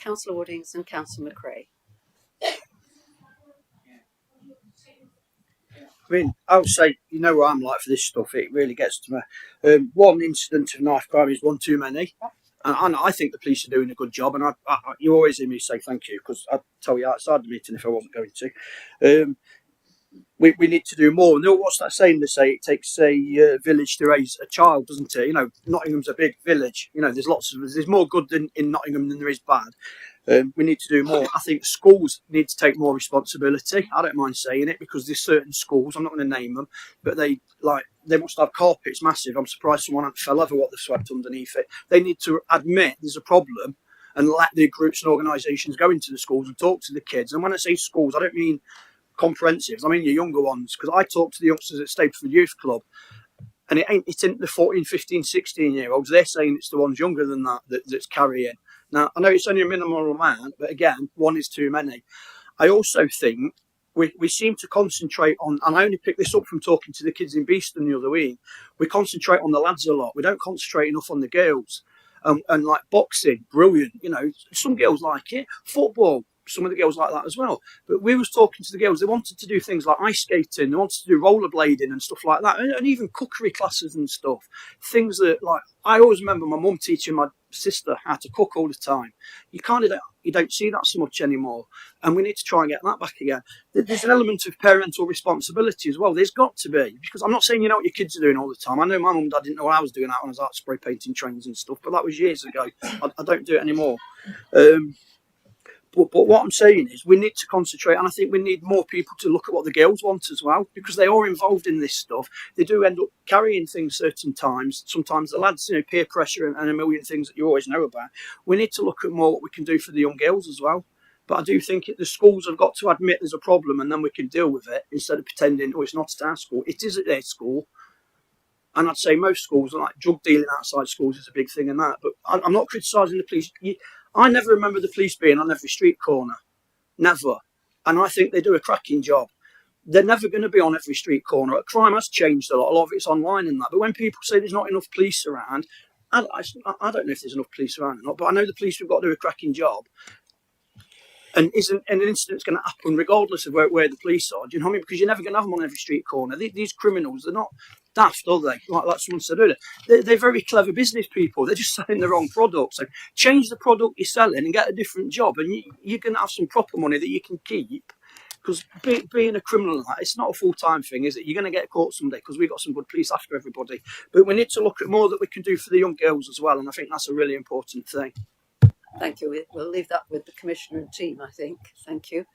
Councillor Woodings and Councillor McRae. I mean, I would say, you know what I'm like for this stuff, it really gets to me. One incident of knife crime is one too many. And I think the police are doing a good job. And you always hear me say thank you, because I'd tell you outside the meeting if I wasn't going to. We need to do more. And what's that saying? They say it takes a village to raise a child, doesn't it? You know, Nottingham's a big village. You know, there's more good in Nottingham than there is bad. We need to do more. I think schools need to take more responsibility. I don't mind saying it, because there's certain schools, I'm not going to name them, but they must have carpets massive. I'm surprised someone fell over what they've swept underneath it. They need to admit there's a problem and let the groups and organisations go into the schools and talk to the kids. And when I say schools, I don't mean comprehensives, I mean your younger ones, because I talk to the youngsters at Stapleford Youth Club, and it isn't the 14, 15, 16 year olds. They're saying it's the ones younger than that's carrying. Now, I know it's only a minimal amount, but again, one is too many. I also think we seem to concentrate on, and I only picked this up from talking to the kids in Beeston the other week, we concentrate on the lads a lot. We don't concentrate enough on the girls. And like boxing, brilliant. You know, some girls like it. Football, some of the girls like that as well. But we was talking to the girls, they wanted to do things like ice skating, they wanted to do rollerblading and stuff like that, and even cookery classes and stuff. Things that, like, I always remember my mum teaching my sister how to cook all the time. You don't see that so much anymore, and we need to try and get that back again. There's an element of parental responsibility as well. There's got to be, because I'm not saying you know what your kids are doing all the time. I know my mum and dad didn't know what I was doing out when I was out spray painting trains and stuff, but that was years ago. I don't do it anymore. But what I'm saying is we need to concentrate, and I think we need more people to look at what the girls want as well, because they are involved in this stuff. They do end up carrying things certain times. Sometimes the lads, you know, peer pressure and a million things that you always know about. We need to look at more what we can do for the young girls as well. But I do think the schools have got to admit there's a problem, and then we can deal with it instead of pretending, oh, it's not at our school. It is at their school. And I'd say most schools, like drug dealing outside schools is a big thing and that. But I'm not criticising the police. I never remember the police being on every street corner. Never. And I think they do a cracking job. They're never going to be on every street corner. Crime has changed a lot. A lot of it's online and that. But when people say there's not enough police around, I don't know if there's enough police around or not, but I know the police have got to do a cracking job. And isn't an incident's going to happen regardless of where the police are? Do you know what I mean? Because you're never going to have them on every street corner. These criminals, they're not daft, are they? Like someone said earlier. They're very clever business people. They're just selling the wrong product. So change the product you're selling and get a different job, and you're going to have some proper money that you can keep. Because being a criminal, it's not a full-time thing, is it? You're going to get caught someday, because we've got some good police after everybody. But we need to look at more that we can do for the young girls as well, and I think that's a really important thing. Thank you. We'll leave that with the Commissioner and team, I think. Thank you.